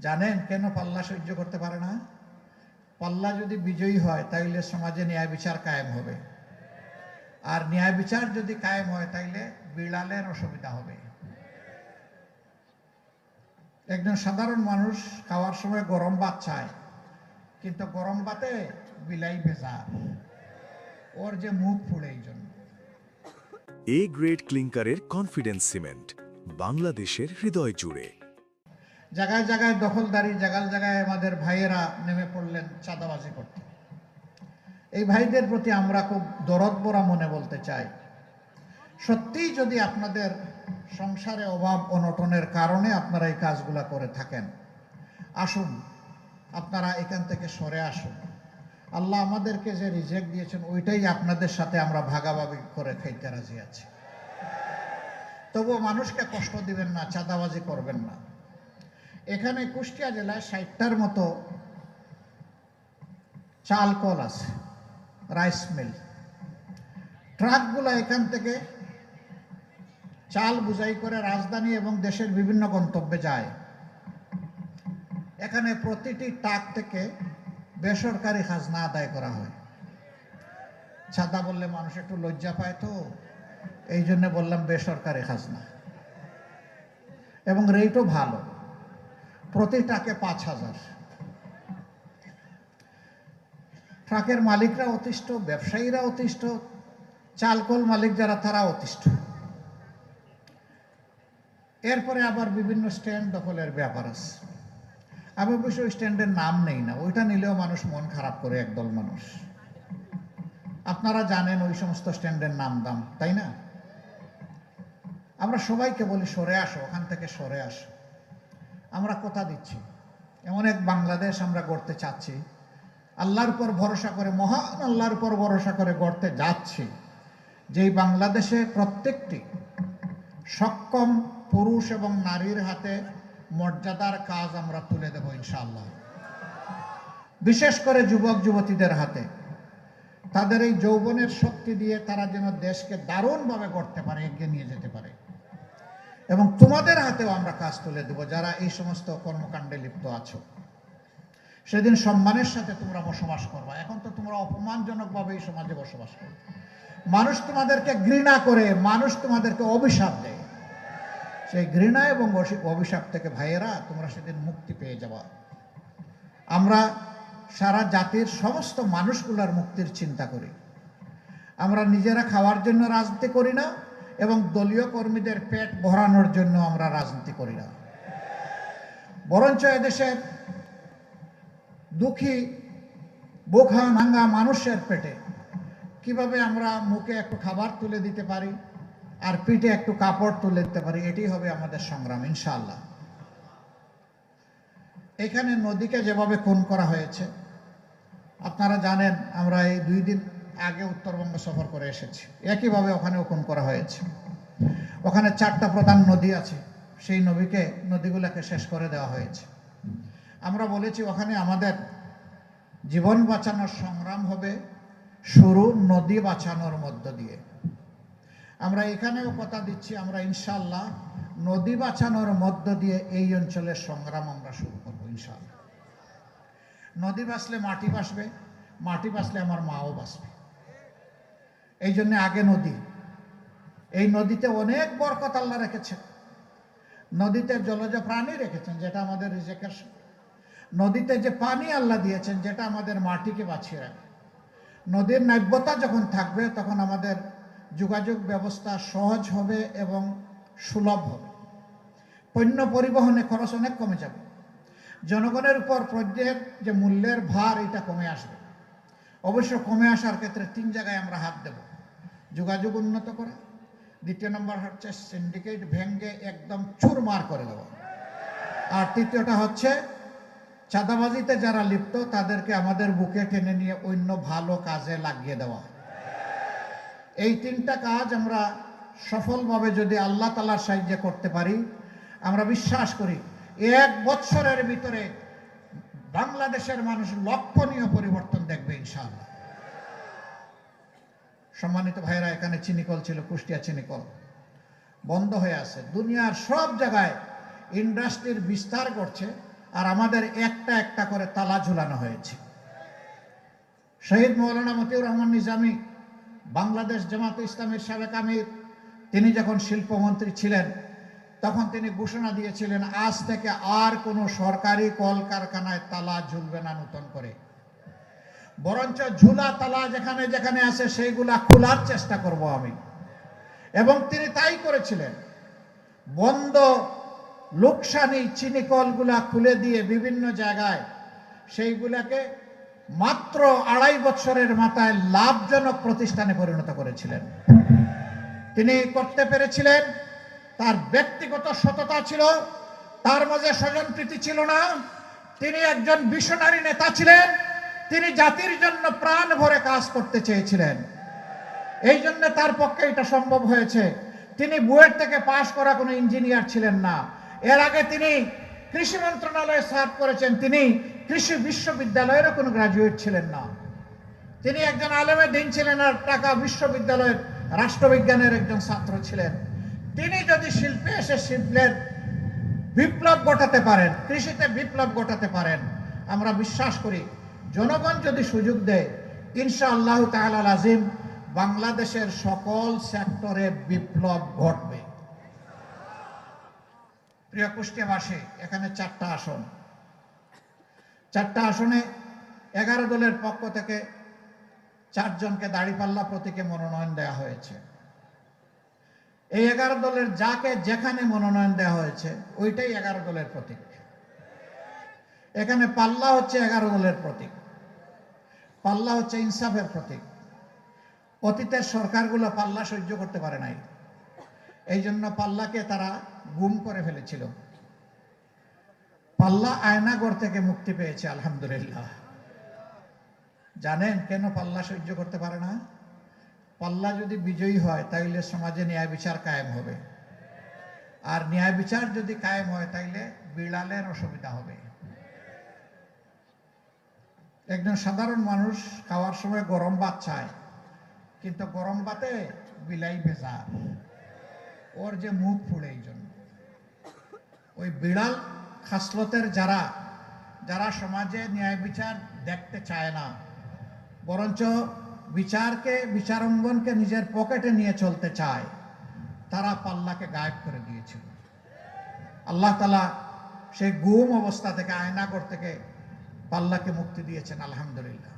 জানেন কেন পাল্লা সহ্য করতে পারে না? পাল্লা যদি বিজয়ী হয় তাইলে সমাজে ন্যায় বিচার কায়েম হবে, আর ন্যায় বিচার যদি কায়েম হয় তাইলে বিড়ালের অসুবিধা হবে। একজন সাধারণ মানুষ খাওয়ার সময় গরম ভাত চায়, কিন্তু গরম ভাতে বিলাই ভেজা, ওর যে মুখ পুড়ে। এই জন্য এ গ্রেড ক্লিংকারের কনফিডেন্স সিমেন্ট বাংলাদেশের হৃদয় জুড়ে। জায়গায় জায়গায় দখলদারি, জায়গায় জায়গায় আমাদের ভাইয়েরা নেমে পড়লেন চাঁদাবাজি করতে। এই ভাইদের প্রতি আমরা খুব দরদ ভরা মনে বলতে চাই, সত্যিই যদি আপনাদের সংসারে অভাব অনটনের কারণে আপনারা এই কাজগুলা করে থাকেন, আসুন আপনারা এখান থেকে সরে আসুন। আল্লাহ আমাদেরকে যে রিজেক্ট দিয়েছেন ওইটাই আপনাদের সাথে আমরা ভাগাভাগি করে খাইতে রাজি আছি। তবুও মানুষকে কষ্ট দিবেন না, চাঁদাবাজি করবেন না। এখানে কুষ্টিয়া জেলায় 60টার মতো চাল কল আছে, রাইস মিল। ট্রাকগুলো এখান থেকে চাল বোঝাই করে রাজধানী এবং দেশের বিভিন্ন গন্তব্যে যায়। এখানে প্রতিটি ট্রাক থেকে বেসরকারি খাজনা আদায় করা হয়। চাঁদা বললে মানুষ একটু লজ্জা পায়, তো এই জন্য বললাম বেসরকারি খাজনা, এবং রেটও ভালো, প্রতি ট্রাকে 5,000। ট্রাকের মালিকরা অতিষ্ঠ, ব্যবসায়ীরা অতিষ্ঠ, চালকল মালিক যারা তারা অতিষ্ঠ। এরপরে আবার বিভিন্ন স্ট্যান্ড দখলের ব্যাপার আছে। আমি অবশ্য ওই স্ট্যান্ডের নাম নেই না, ওইটা নিলেও মানুষ মন খারাপ করে, একদল মানুষ। আপনারা জানেন ওই সমস্ত স্ট্যান্ডের নাম দাম, তাই না? আমরা সবাইকে বলি সরে আসো, ওখান থেকে সরে আসো। আমরা কথা দিচ্ছি, এমন এক বাংলাদেশ আমরা গড়তে চাচ্ছি, আল্লাহর উপর ভরসা করে, মহান আল্লাহর উপর ভরসা করে গড়তে যাচ্ছি, যেই বাংলাদেশে প্রত্যেকটি সক্ষম পুরুষ এবং নারীর হাতে মর্যাদার কাজ আমরা তুলে দেব ইনশাআল্লাহ। বিশেষ করে যুবক যুবতীদের হাতে, তাদের এই যৌবনের শক্তি দিয়ে তারা যেন দেশকে দারুণভাবে গড়তে পারে, এগিয়ে নিয়ে যেতে পারে। এবং তোমাদের হাতেও আমরা কাজ তুলে দেব, যারা এই সমস্ত কর্মকাণ্ডে লিপ্ত আছো। সেদিন সম্মানের সাথে তোমরা বসবাস করবা। এখন তো তোমরা অপমানজনকভাবে এই সমাজে বসবাস করো। মানুষ তোমাদেরকে ঘৃণা করে, মানুষ তোমাদেরকে অভিশাপ দেয়। সেই ঘৃণা এবং অভিশাপ থেকে ভাইয়েরা তোমরা সেদিন মুক্তি পেয়ে যাবা। আমরা সারা জাতির সমস্ত মানুষগুলোর মুক্তির চিন্তা করি। আমরা নিজেরা খাওয়ার জন্য রাজনীতি করি না, এবং দলীয় কর্মীদের পেট ভরানোর জন্য আমরা রাজনীতি করি না। বরঞ্চ এদেশের দুঃখী বোখা নাঙ্গা মানুষের পেটে কিভাবে আমরা মুখে একটু খাবার তুলে দিতে পারি আর পিঠে একটু কাপড় তুলে দিতে পারি, এটি হবে আমাদের সংগ্রাম ইনশাআল্লাহ। এখানে নদীকে যেভাবে খুন করা হয়েছে আপনারা জানেন। আমরা এই 2 দিন আগে উত্তরবঙ্গ সফর করে এসেছি, একইভাবে ওখানেও খুন করা হয়েছে। ওখানে 4টা প্রধান নদী আছে, সেই নদীগুলোকে শেষ করে দেওয়া হয়েছে। আমরা বলেছি ওখানে আমাদের জীবন বাঁচানোর সংগ্রাম হবে শুরু নদী বাঁচানোর মধ্য দিয়ে। আমরা এখানেও কথা দিচ্ছি, আমরা ইনশাআল্লাহ নদী বাঁচানোর মধ্য দিয়ে এই অঞ্চলের সংগ্রাম আমরা শুরু করব ইনশাআল্লাহ। নদী বাঁচলে মাটি বাঁচবে, মাটি বাঁচলে আমার মাও বাঁচবে। এই জন্য আগে নদী। এই নদীতে অনেক বরকত আল্লাহ রেখেছেন। নদীতে জলজ প্রাণী রেখেছেন, যেটা আমাদের রিজেকের। নদীতে যে পানি আল্লাহ দিয়েছেন, যেটা আমাদের মাটিকে বাঁচিয়ে রাখে। নদীর নাব্যতা যখন থাকবে তখন আমাদের যোগাযোগ ব্যবস্থা সহজ হবে এবং সুলভ হবে। পণ্য পরিবহনে খরচ অনেক কমে যাবে। জনগণের উপর প্রত্যেক যে মূল্যের ভার, এটা কমে আসবে। অবশ্য কমে আসার ক্ষেত্রে 3 জায়গায় আমরা হাত দেব। যোগাযোগ উন্নত করা, 2 নম্বর হচ্ছে সিন্ডিকেট ভেঙ্গে একদম চুরমার করে দেওয়া, আর 3টা হচ্ছে চাঁদাবাজিতে যারা লিপ্ত তাদেরকে আমাদের বুকে টেনে নিয়ে অন্য ভালো কাজে লাগিয়ে দেওয়া। এই 3টা কাজ আমরা সফলভাবে যদি আল্লাহ তাআলার সাহায্যে করতে পারি, আমরা বিশ্বাস করি 1 বছরের ভিতরে বাংলাদেশের মানুষ লক্ষণীয় পরিবর্তন দেখবে ইনশাআল্লাহ। সম্মানিত ভাইরা, এখানে চিনিকল ছিল, কুষ্টিয়া চিনিকল বন্ধ হয়ে আছে। দুনিয়ার সব জায়গায় ইন্ডাস্ট্রির বিস্তার ঘটছে, আর আমাদের একটা একটা করে তালা ঝুলানো হয়েছে। শহীদ মৌলানা মতিউর রহমান নিজামী, বাংলাদেশ জামাতে ইসলামের সাবেক আমির, তিনি যখন শিল্পমন্ত্রী ছিলেন তখন তিনি ঘোষণা দিয়েছিলেন, আজ থেকে আর কোনো সরকারি কলকারখানায় তালা ঝুলবে না নতুন করে, বরঞ্চ ঝুলা তালা যেখানে যেখানে আছে সেইগুলা খোলার চেষ্টা করব আমি। এবং তিনি তাই করেছিলেন। বন্ধ লোকসানি চিনি কলগুলা খুলে দিয়ে বিভিন্ন জায়গায় সেইগুলাকে মাত্র 2.5 বছরের মাথায় লাভজনক প্রতিষ্ঠানে পরিণত করেছিলেন। তিনি করতে পেরেছিলেন। তার ব্যক্তিগত সততা ছিল, তার মাঝে স্বজনপ্রীতি ছিল না। তিনি একজন ভিশনারি নেতা ছিলেন। তিনি জাতির জন্য প্রাণ ভরে কাজ করতে চেয়েছিলেন। এই জন্য তার পক্ষে এটা সম্ভব হয়েছে। তিনি বুয়েট থেকে পাশ করা কোনো ইঞ্জিনিয়ার ছিলেন না। এর আগে তিনি কৃষি মন্ত্রণালয়ে সার্ভ করেছেন। তিনি কৃষি বিশ্ববিদ্যালয়েরও কোনো গ্রাজুয়েট ছিলেন না। তিনি একজন আলেমে দিন ছিলেন আর ঢাকা বিশ্ববিদ্যালয়ের রাষ্ট্রবিজ্ঞানের একজন ছাত্র ছিলেন। তিনি যদি শিল্পে এসে শিল্পের বিপ্লব ঘটাতে পারেন, কৃষিতে বিপ্লব ঘটাতে পারেন, আমরা বিশ্বাস করি জনগণ যদি সুযোগ দেয় ইনশাআল্লাহ তাআলা আজিম বাংলাদেশের সকল সেক্টরে বিপ্লব ঘটবে। প্রিয় কুষ্টিয়াবাসী, এখানে 4টা আসন। 4টা আসনে 11 দলের পক্ষ থেকে 4 জনকে দাঁড়িপাল্লা প্রতীকে মনোনয়ন দেওয়া হয়েছে। এই 11 দলের যাকে যেখানে মনোনয়ন দেওয়া হয়েছে ওইটাই 11 দলের প্রতীক। এখানে পাল্লা হচ্ছে 11 দলের প্রতীক। পাল্লা হচ্ছে ইনসাফের প্রতীক। অতীতের সরকারগুলো পাল্লা সহ্য করতে পারে নাই, এই জন্য পাল্লাকে তারা গুম করে ফেলেছিল। পাল্লা আয়নাগর থেকে মুক্তি পেয়েছে আলহামদুলিল্লাহ। জানেন কেন পাল্লা সহ্য করতে পারে না? পাল্লা যদি বিজয়ী হয় তাইলে সমাজে ন্যায় বিচার কায়েম হবে, আর ন্যায় বিচার যদি কায়েম হয় তাইলে বিড়ালের অসুবিধা হবে। একজন সাধারণ মানুষ খাওয়ার সময় গরম ভাত চায়, কিন্তু গরম ভাতে বিলাই ভেজা, ওর যে মুখ ফুড়ে। এই জন্য ওই বিড়াল খাসলতের যারা যারা সমাজে ন্যায় বিচার দেখতে চায় না, বরঞ্চ বিচারাঙ্গনকে নিজের পকেটে নিয়ে চলতে চায়, তারা পাল্লাকে গায়েব করে দিয়েছিল। আল্লাহ তাআলা সেই গুম অবস্থা থেকে, আয়নাগর থেকে পাল্লাকে মুক্তি দিয়েছেন আলহামদুলিল্লাহ।